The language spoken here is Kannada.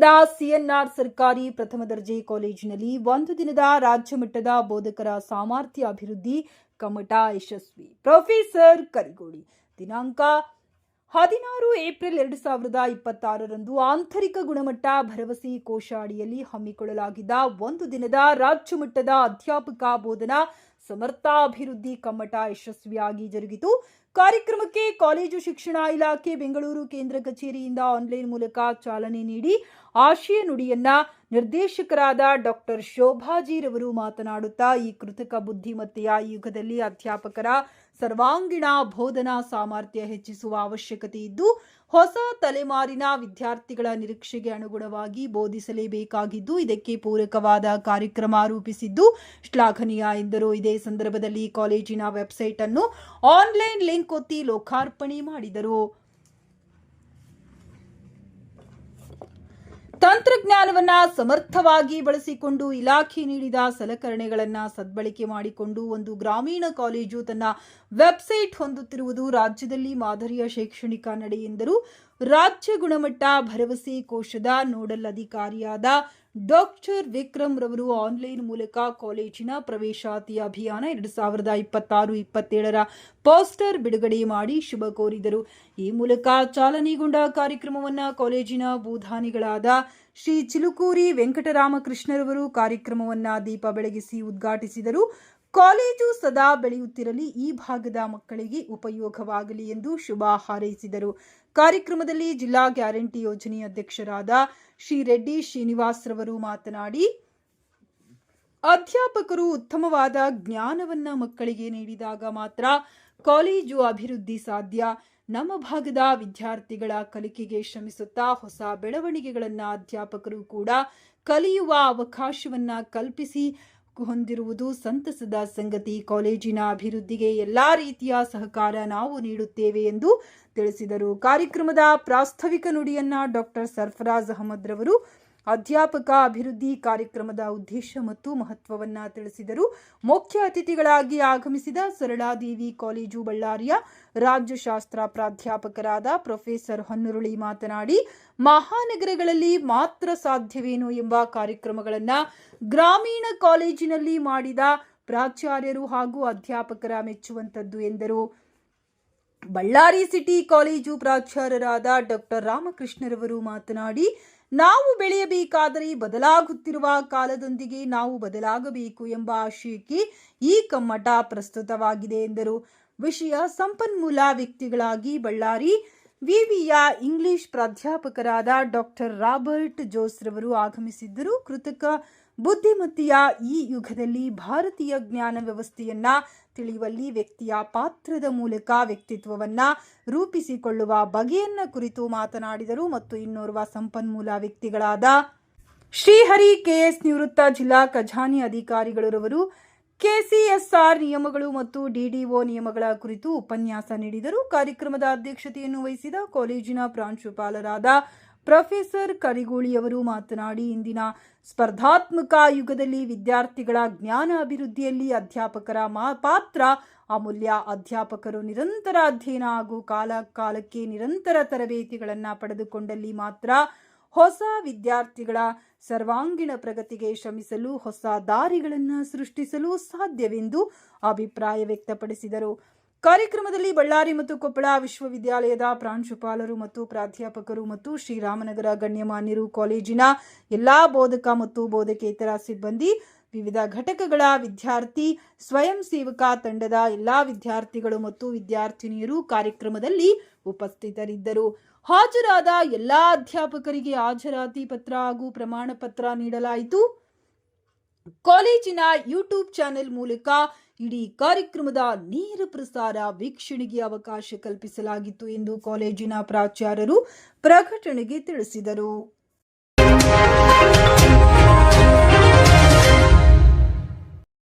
ನಗರದ ಸಿಎನ್ಆರ್ ಸರ್ಕಾರಿ ಪ್ರಥಮ ದರ್ಜೆ ಕಾಲೇಜಿನಲ್ಲಿ ಒಂದು ದಿನದ ರಾಜ್ಯ ಮಟ್ಟದ ಬೋಧಕರ ಸಾಮರ್ಥ್ಯ ಅಭಿವೃದ್ಧಿ ಕಮ್ಮಟ ಯಶಸ್ವಿ. ಪ್ರೊಫೆಸರ್ ಕರಿಗೋಳಿ. ದಿನಾಂಕ 16 ಏಪ್ರಿಲ್ 2026ರಂದು ಆಂತರಿಕ ಗುಣಮಟ್ಟ ಭರವಸೆ ಕೋಶ ಅಡಿಯಲ್ಲಿ ಹಮ್ಮಿಕೊಳ್ಳಲಾಗಿದ್ದ ಒಂದು ದಿನದ ರಾಜ್ಯ ಮಟ್ಟದ ಅಧ್ಯಾಪಕ ಬೋಧನಾ ಸಮರ್ಥಾಭಿವೃದ್ಧಿ ಕಮ್ಮಟ ಯಶಸ್ವಿಯಾಗಿ ಜರುಗಿತು. ಕಾರ್ಯಕ್ರಮಕ್ಕೆ ಕಾಲೇಜು ಶಿಕ್ಷಣ ಇಲಾಖೆ ಬೆಂಗಳೂರು ಕೇಂದ್ರ ಕಚೇರಿಯಿಂದ ಆನ್ಲೈನ್ ಮೂಲಕ ಚಾಲನೆ ನೀಡಿ ಆಶಯ ನುಡಿಯನ್ನ ನಿರ್ದೇಶಕರಾದ ಡಾಕ್ಟರ್ ಶೋಭಾಜಿರವರು ಮಾತನಾಡುತ್ತಾ, ಈ ಕೃತಕ ಬುದ್ಧಿಮತ್ತೆಯ ಯುಗದಲ್ಲಿ ಅಧ್ಯಾಪಕರ ಸರ್ವಾಂಗೀಣ ಬೋಧನಾ ಸಾಮರ್ಥ್ಯ ಹೆಚ್ಚಿಸುವ ಅವಶ್ಯಕತೆ ಇದ್ದು, ಹೊಸ ತಲೆಮಾರಿನ ವಿದ್ಯಾರ್ಥಿಗಳ ನಿರೀಕ್ಷೆಗೆ ಅನುಗುಣವಾಗಿ ಬೋಧಿಸಲೇಬೇಕಾಗಿದ್ದು, ಇದಕ್ಕೆ ಪೂರಕವಾದ ಕಾರ್ಯಕ್ರಮ ರೂಪಿಸಿದ್ದು ಶ್ಲಾಘನೀಯ ಎಂದರು. ಇದೇ ಸಂದರ್ಭದಲ್ಲಿ ಕಾಲೇಜಿನ ವೆಬ್ಸೈಟ್ ಅನ್ನು ಆನ್ಲೈನ್ ಲಿಂಕ್ ಒತ್ತಿ ಲೋಕಾರ್ಪಣೆ ಮಾಡಿದರು. ತಂತ್ರಜ್ಞಾನವನ್ನು ಸಮರ್ಥವಾಗಿ ಬಳಸಿಕೊಂಡು ಇಲಾಖೆ ನೀಡಿದ ಸಲಕರಣೆಗಳನ್ನು ಸದ್ಬಳಕೆ ಮಾಡಿಕೊಂಡು ಒಂದು ಗ್ರಾಮೀಣ ಕಾಲೇಜು ತನ್ನ ವೆಬ್ಸೈಟ್ ಹೊಂದುತ್ತಿರುವುದು ರಾಜ್ಯದಲ್ಲಿ ಮಾದರಿಯ ಶೈಕ್ಷಣಿಕ ನಡೆ ಎಂದರು. ರಾಜ್ಯ ಗುಣಮಟ್ಟ ಭರವಸೆ ಕೋಶದ ನೋಡಲ್ ಅಧಿಕಾರಿಯಾದ ಡಾಕ್ಟರ್ ವಿಕ್ರಮ್ ರವರು ಆನ್ಲೈನ್ ಮೂಲಕ ಕಾಲೇಜಿನ ಪ್ರವೇಶಾತಿ ಅಭಿಯಾನ 2026-27ರ ಪೋಸ್ಟರ್ ಬಿಡುಗಡೆ ಮಾಡಿ ಶುಭ ಕೋರಿದರು. ಈ ಮೂಲಕ ಚಾಲನೆಗೊಂಡ ಕಾರ್ಯಕ್ರಮವನ್ನು ಕಾಲೇಜಿನ ಬೂಧಾನಿಗಳಾದ ಶ್ರೀ ಚಿಲುಕೂರಿ ವೆಂಕಟರಾಮಕೃಷ್ಣರವರು ಕಾರ್ಯಕ್ರಮವನ್ನು ದೀಪ ಬೆಳಗಿಸಿ ಉದ್ಘಾಟಿಸಿದರು. ಕಾಲೇಜು ಸದಾ ಬೆಳೆಯುತ್ತಿರಲಿ, ಈ ಭಾಗದ ಮಕ್ಕಳಿಗೆ ಉಪಯೋಗವಾಗಲಿ ಎಂದು ಶುಭ ಹಾರೈಸಿದರು. ಕಾರ್ಯಕ್ರಮದಲ್ಲಿ ಜಿಲ್ಲಾ ಗ್ಯಾರಂಟಿ ಯೋಜನೆ ಅಧ್ಯಕ್ಷರಾದ ಶ್ರೀ ರೆಡ್ಡಿ ಶ್ರೀನಿವಾಸ್ ರವರು ಮಾತನಾಡಿ, ಅಧ್ಯಾಪಕರು ಉತ್ತಮವಾದ ಜ್ಞಾನವನ್ನ ಮಕ್ಕಳಿಗೆ ನೀಡಿದಾಗ ಮಾತ್ರ ಕಾಲೇಜು ಅಭಿವೃದ್ಧಿ ಸಾಧ್ಯ. ನಮ್ಮ ಭಾಗದ ವಿದ್ಯಾರ್ಥಿಗಳ ಕಲಿಕೆಗೆ ಶ್ರಮಿಸುತ್ತಾ ಹೊಸ ಬೆಳವಣಿಗೆಗಳನ್ನು ಅಧ್ಯಾಪಕರು ಕೂಡ ಕಲಿಯುವ ಅವಕಾಶವನ್ನ ಕಲ್ಪಿಸಿ ಹೊಂದಿರುವುದು ಸಂತಸದ ಸಂಗತಿ. ಕಾಲೇಜಿನ ಅಭಿವೃದ್ಧಿಗೆ ಎಲ್ಲಾ ರೀತಿಯ ಸಹಕಾರ ನಾವು ನೀಡುತ್ತೇವೆ ಎಂದು ತಿಳಿಸಿದರು. ಕಾರ್ಯಕ್ರಮದ ಪ್ರಾಸ್ತಾವಿಕ ನುಡಿಯನ್ನ ಡಾಕ್ಟರ್ ಸರ್ಫರಾಜ್ ಅಹಮದ್ ರವರು ಅಧ್ಯಾಪಕ ಅಭಿವೃದ್ಧಿ ಕಾರ್ಯಕ್ರಮದ ಉದ್ದೇಶ ಮತ್ತು ಮಹತ್ವವನ್ನ ತಿಳಿಸಿದರು. ಮುಖ್ಯ ಅತಿಥಿಗಳಾಗಿ ಆಗಮಿಸಿದ ಸರಳಾದೇವಿ ಕಾಲೇಜು ಬಳ್ಳಾರಿಯ ರಾಜ್ಯಶಾಸ್ತ್ರ ಪ್ರಾಧ್ಯಾಪಕರಾದ ಪ್ರೊಫೆಸರ್ ಹೊನ್ನರುಳಿ ಮಾತನಾಡಿ, ಮಹಾನಗರಗಳಲ್ಲಿ ಮಾತ್ರ ಸಾಧ್ಯವೇನು ಎಂಬ ಕಾರ್ಯಕ್ರಮಗಳನ್ನು ಗ್ರಾಮೀಣ ಕಾಲೇಜಿನಲ್ಲಿ ಮಾಡಿದ ಪ್ರಾಚಾರ್ಯರು ಹಾಗೂ ಅಧ್ಯಾಪಕರ ಮೆಚ್ಚುವಂತದ್ದು ಎಂದರು. ಬಳ್ಳಾರಿ ಸಿಟಿ ಕಾಲೇಜು ಪ್ರಾಚಾರ್ಯರಾದ ಡಾಕ್ಟರ್ ರಾಮಕೃಷ್ಣರವರು ಮಾತನಾಡಿ, ನಾವು ಬೆಳೆಯಬೇಕಾದರೆ ಬದಲಾಗುತ್ತಿರುವ ಕಾಲದೊಂದಿಗೆ ನಾವು ಬದಲಾಗಬೇಕು ಎಂಬ ಆಶಯಕ್ಕೆ ಈ ಕಮ್ಮಟ ಪ್ರಸ್ತುತವಾಗಿದೆ ಎಂದರು. ವಿಷಯ ಸಂಪನ್ಮೂಲ ವ್ಯಕ್ತಿಗಳಾಗಿ ಬಳ್ಳಾರಿ ವಿವಿಯ ಇಂಗ್ಲಿಷ್ ಪ್ರಾಧ್ಯಾಪಕರಾದ ಡಾಕ್ಟರ್ ರಾಬರ್ಟ್ ಜೋಸ್ ರವರು ಆಗಮಿಸಿದ್ದರು. ಕೃತಕ ಬುದ್ಧಿಮತ್ತೆಯ ಈ ಯುಗದಲ್ಲಿ ಭಾರತೀಯ ಜ್ಞಾನ ವ್ಯವಸ್ಥೆಯನ್ನ ತಿಳಿಯುವಲ್ಲಿ ವ್ಯಕ್ತಿಯ ಪಾತ್ರದ ಮೂಲಕ ವ್ಯಕ್ತಿತ್ವವನ್ನ ರೂಪಿಸಿಕೊಳ್ಳುವ ಬಗೆಯನ್ನ ಕುರಿತು ಮಾತನಾಡಿದರು. ಮತ್ತು ಇನ್ನೋರ್ವ ಸಂಪನ್ಮೂಲ ವ್ಯಕ್ತಿಗಳಾದ ಶ್ರೀಹರಿ ಕೆಎಸ್ ನಿವೃತ್ತ ಜಿಲ್ಲಾ ಖಜಾನೆ ಅಧಿಕಾರಿಗಳರವರು ಕೆಸಿಎಸ್ಆರ್ ನಿಯಮಗಳು ಮತ್ತು ಡಿಡಿಒ ನಿಯಮಗಳ ಕುರಿತು ಉಪನ್ಯಾಸ ನೀಡಿದರು. ಕಾರ್ಯಕ್ರಮದ ಅಧ್ಯಕ್ಷತೆಯನ್ನು ವಹಿಸಿದ ಕಾಲೇಜಿನ ಪ್ರಾಂಶುಪಾಲರಾದ ಪ್ರೊಫೆಸರ್ ಕರಿಗೋಳಿ ಅವರು ಮಾತನಾಡಿ, ಇಂದಿನ ಸ್ಪರ್ಧಾತ್ಮಕ ಯುಗದಲ್ಲಿ ವಿದ್ಯಾರ್ಥಿಗಳ ಜ್ಞಾನ ಅಭಿವೃದ್ಧಿಯಲ್ಲಿ ಅಧ್ಯಾಪಕರ ಪಾತ್ರ ಅಮೂಲ್ಯ. ಅಧ್ಯಾಪಕರು ನಿರಂತರ ಅಧ್ಯಯನ ಹಾಗೂ ಕಾಲಕ್ಕೆ ನಿರಂತರ ತರಬೇತಿಗಳನ್ನು ಪಡೆದುಕೊಂಡಲ್ಲಿ ಮಾತ್ರ ಹೊಸ ವಿದ್ಯಾರ್ಥಿಗಳ ಸರ್ವಾಂಗೀಣ ಪ್ರಗತಿಗೆ ಶ್ರಮಿಸಲು, ಹೊಸ ದಾರಿಗಳನ್ನು ಸೃಷ್ಟಿಸಲು ಸಾಧ್ಯವೆಂದು ಅಭಿಪ್ರಾಯ ವ್ಯಕ್ತಪಡಿಸಿದರು. ಕಾರ್ಯಕ್ರಮದಲ್ಲಿ ಬಳ್ಳಾರಿ ಮತ್ತು ಕೊಪ್ಪಳ ವಿಶ್ವವಿದ್ಯಾಲಯದ ಪ್ರಾಂಶುಪಾಲರು ಮತ್ತು ಪ್ರಾಧ್ಯಾಪಕರು ಮತ್ತು ಶ್ರೀರಾಮನಗರ ಗಣ್ಯಮಾನ್ಯರು, ಕಾಲೇಜಿನ ಎಲ್ಲಾ ಬೋಧಕ ಮತ್ತು ಬೋಧಕೇತರ ಸಿಬ್ಬಂದಿ, ವಿವಿಧ ಘಟಕಗಳ ವಿದ್ಯಾರ್ಥಿ ಸ್ವಯಂ ಸೇವಕ ತಂಡದ ಎಲ್ಲಾ ವಿದ್ಯಾರ್ಥಿಗಳು ಮತ್ತು ವಿದ್ಯಾರ್ಥಿನಿಯರು ಕಾರ್ಯಕ್ರಮದಲ್ಲಿ ಉಪಸ್ಥಿತರಿದ್ದರು. ಹಾಜರಾದ ಎಲ್ಲಾ ಅಧ್ಯಾಪಕರಿಗೆ ಹಾಜರಾತಿ ಪತ್ರ ಹಾಗೂ ಪ್ರಮಾಣ ಪತ್ರ ನೀಡಲಾಯಿತು. ಕಾಲೇಜಿನ ಯೂಟ್ಯೂಬ್ ಚಾನೆಲ್ ಮೂಲಕ ಇಡೀ ಕಾರ್ಯಕ್ರಮದ ನೇರ ಪ್ರಸಾರ ವೀಕ್ಷಣೆಗೆ ಅವಕಾಶ ಕಲ್ಪಿಸಲಾಗಿತ್ತು ಎಂದು ಕಾಲೇಜಿನ ಪ್ರಾಚಾರ್ಯರು ಪ್ರಕಟಣೆಗೆ ತಿಳಿಸಿದರು.